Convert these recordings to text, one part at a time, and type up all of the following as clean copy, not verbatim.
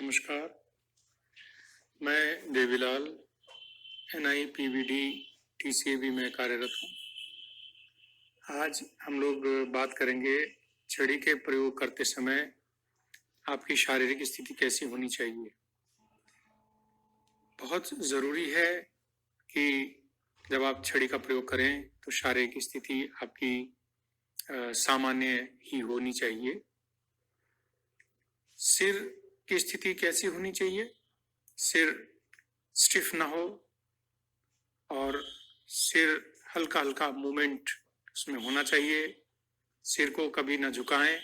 नमस्कार, मैं Devilal NIPVD TCAB में कार्यरत हूँ। आज हम लोग बात करेंगे छड़ी के प्रयोग करते समय आपकी शारीरिक स्थिति कैसी होनी चाहिए। बहुत ज़रूरी है कि जब आप छड़ी का प्रयोग करें तो शारीरिक स्थिति आपकी सामान्य ही होनी चाहिए। सिर की स्थिति कैसी होनी चाहिए? सिर स्टिफ ना हो और सिर हल्का हल्का मूवमेंट उसमें होना चाहिए। सिर को कभी ना झुकाएं।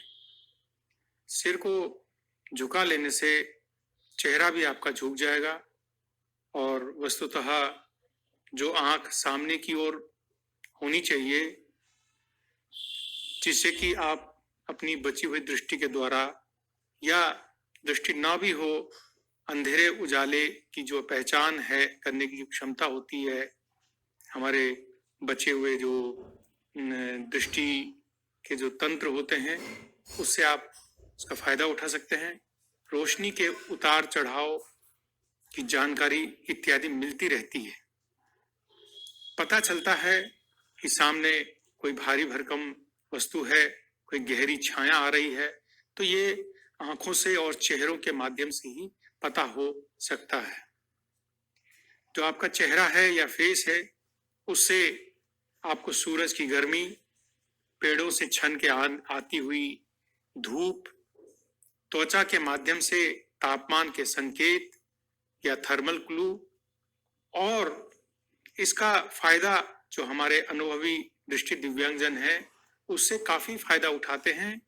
सिर को झुका लेने से चेहरा भी आपका झुक जाएगा और वस्तुतः जो आंख सामने की ओर होनी चाहिए, जिससे कि आप अपनी बची हुई दृष्टि के द्वारा या दृष्टि ना भी हो, अंधेरे उजाले की जो पहचान है करने की क्षमता होती है, हमारे बचे हुए जो दृष्टि के जो तंत्र होते हैं, उससे आप उसका फायदा उठा सकते हैं। रोशनी के उतार चढ़ाव की जानकारी इत्यादि मिलती रहती है। पता चलता है कि सामने कोई भारी भरकम वस्तु है, कोई गहरी छाया आ रही है, तो ये आंखों से और चेहरों के माध्यम से ही पता हो सकता है। जो आपका चेहरा है या फेस है, उससे आपको सूरज की गर्मी, पेड़ों से छन के आती हुई धूप, त्वचा के माध्यम से तापमान के संकेत या थर्मल क्लू, और इसका फायदा जो हमारे अनुभवी दृष्टि दिव्यांगजन है उससे काफी फायदा उठाते हैं।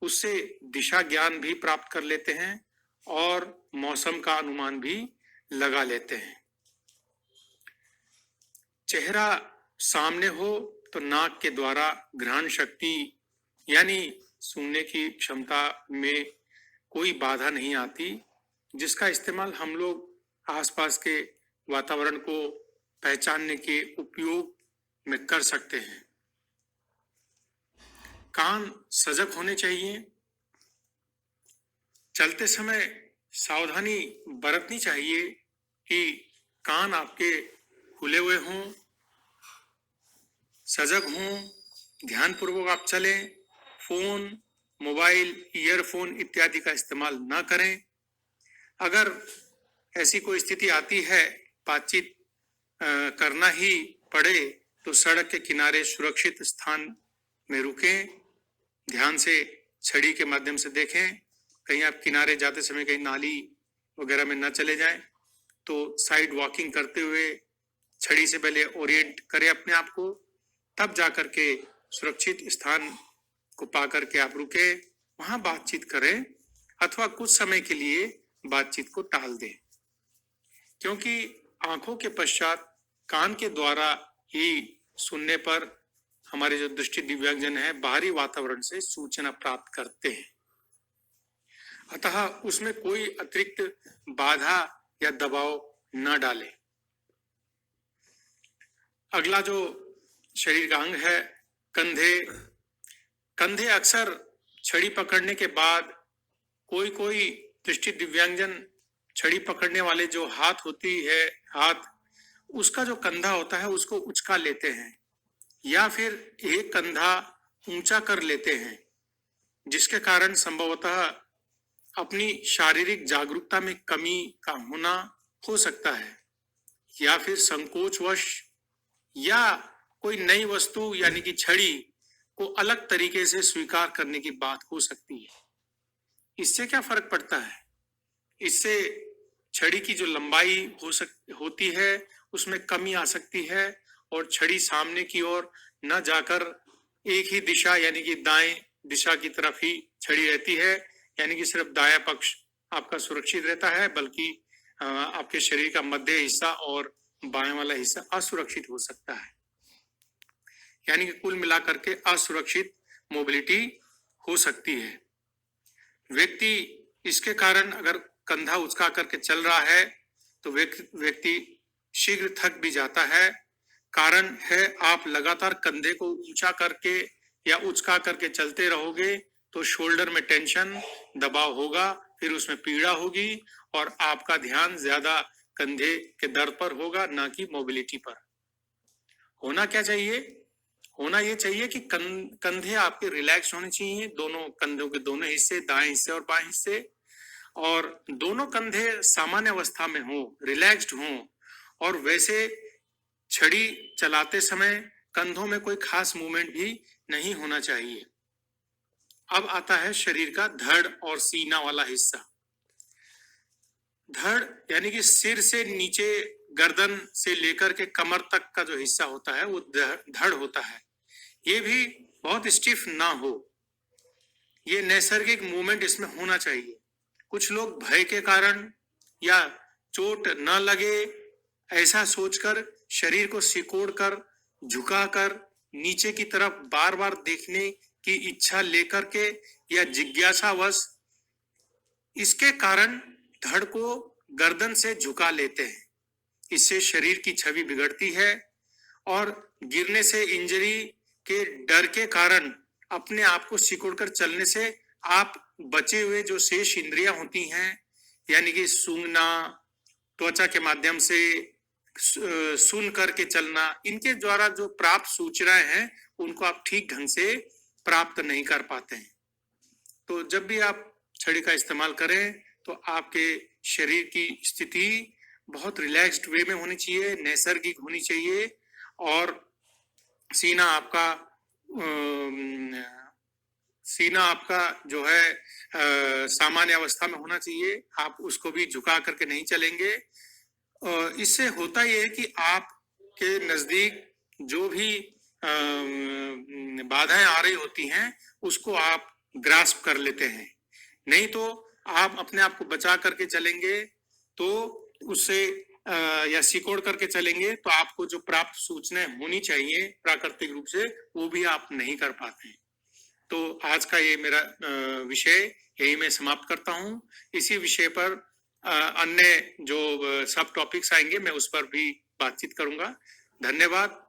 उससे दिशा ज्ञान भी प्राप्त कर लेते हैं और मौसम का अनुमान भी लगा लेते हैं। चेहरा सामने हो तो नाक के द्वारा घ्राण शक्ति यानी सुनने की क्षमता में कोई बाधा नहीं आती, जिसका इस्तेमाल हम लोग आसपास के वातावरण को पहचानने के उपयोग में कर सकते हैं। कान सजग होने चाहिए। चलते समय सावधानी बरतनी चाहिए कि कान आपके खुले हुए हों, सजग हों, ध्यानपूर्वक आप चलें। फोन, मोबाइल, ईयरफोन इत्यादि का इस्तेमाल ना करें। अगर ऐसी कोई स्थिति आती है, बातचीत करना ही पड़े, तो सड़क के किनारे सुरक्षित स्थान में रुकें। ध्यान से छड़ी के माध्यम से देखें। कहीं आप किनारे जाते समय कहीं नाली वगैरह में न चले जाएं, तो साइड वॉकिंग करते हुए छड़ी से पहले ओरिएंट करें अपने आप को, तब जाकर के सुरक्षित स्थान को पा करके आप रुके, वहां बातचीत करें अथवा कुछ समय के लिए बातचीत को टाल दें, क्योंकि आंखों के पश्चात कान के द्वारा ही सुनने पर हमारे जो दृष्टि दिव्यांगजन है बाहरी वातावरण से सूचना प्राप्त करते हैं। अतः उसमें कोई अतिरिक्त बाधा या दबाव न डालें। अगला जो शरीर का अंग है, कंधे। कंधे अक्सर छड़ी पकड़ने के बाद कोई दृष्टि दिव्यांगजन छड़ी पकड़ने वाले जो हाथ होती है, उसका जो कंधा होता है उसको उचका लेते हैं या फिर एक कंधा ऊंचा कर लेते हैं, जिसके कारण संभवतः अपनी शारीरिक जागरूकता में कमी का होना हो सकता है, या फिर संकोचवश या कोई नई वस्तु यानी कि छड़ी को अलग तरीके से स्वीकार करने की बात हो सकती है। इससे क्या फर्क पड़ता है? इससे छड़ी की जो लंबाई होती है उसमें कमी आ सकती है और छड़ी सामने की ओर न जाकर एक ही दिशा यानी कि दाएं दिशा की तरफ ही छड़ी रहती है, यानी कि सिर्फ दायां पक्ष आपका सुरक्षित रहता है, बल्कि आपके शरीर का मध्य हिस्सा और बाएं वाला हिस्सा असुरक्षित हो सकता है। यानी कि कुल मिलाकर के असुरक्षित मोबिलिटी हो सकती है। व्यक्ति इसके कारण अगर कंधा उचका करके चल रहा है तो व्यक्ति शीघ्र थक भी जाता है। कारण है आप लगातार कंधे को ऊंचा करके या उचका करके चलते रहोगे तो शोल्डर में टेंशन, दबाव होगा फिर उसमें पीड़ा होगी और आपका ध्यान ज्यादा कंधे के दर्द पर होगा, ना कि मोबिलिटी पर। होना क्या चाहिए? होना ये चाहिए कि कंधे आपके रिलैक्स होने चाहिए, दोनों कंधों के दोनों हिस्से, दाएं हिस्से और बाएं हिस्से, और दोनों कंधे सामान्य अवस्था में हो, रिलैक्स्ड हो, और वैसे छड़ी चलाते समय कंधों में कोई खास मूवमेंट भी नहीं होना चाहिए। अब आता है शरीर का धड़ और सीना वाला हिस्सा। धड़ यानी कि सिर से नीचे, गर्दन से लेकर के कमर तक का जो हिस्सा होता है वो धड़ होता है। ये भी बहुत स्टिफ ना हो, ये नैसर्गिक मूवमेंट इसमें होना चाहिए। कुछ लोग भय के कारण या चोट न लगे ऐसा सोचकर शरीर को सिकोड़कर, झुकाकर, नीचे की तरफ बार बार देखने की इच्छा लेकर के या जिज्ञासावश इसके कारण धड़ को गर्दन से झुका लेते हैं। इससे शरीर की छवि बिगड़ती है और गिरने से इंजरी के डर के कारण अपने आप को सिकोड़कर चलने से आप बचे हुए जो शेष इंद्रियां होती हैं, यानी कि सूंघना, त्वचा के माध्यम से सुन करके चलना, इनके द्वारा जो प्राप्त सूचनाएं हैं उनको आप ठीक ढंग से प्राप्त नहीं कर पाते हैं। तो जब भी आप छड़ी का इस्तेमाल करें तो आपके शरीर की स्थिति बहुत रिलैक्स्ड वे में होनी चाहिए, नैसर्गिक होनी चाहिए, और सीना आपका जो है सामान्य अवस्था में होना चाहिए। आप उसको भी झुका करके नहीं चलेंगे। इससे होता यह है कि आपके नजदीक जो भी बाधाएं आ रही होती हैं उसको आप ग्रास्प कर लेते हैं। नहीं तो आप अपने आप को बचा करके चलेंगे तो उससे या सिकोड़ करके चलेंगे तो आपको जो प्राप्त सूचनाएं होनी चाहिए प्राकृतिक रूप से वो भी आप नहीं कर पाते। तो आज का ये मेरा विषय यही मैं समाप्त करता हूँ। इसी विषय पर अन्य जो सब टॉपिक्स आएंगे मैं उस पर भी बातचीत करूंगा। धन्यवाद।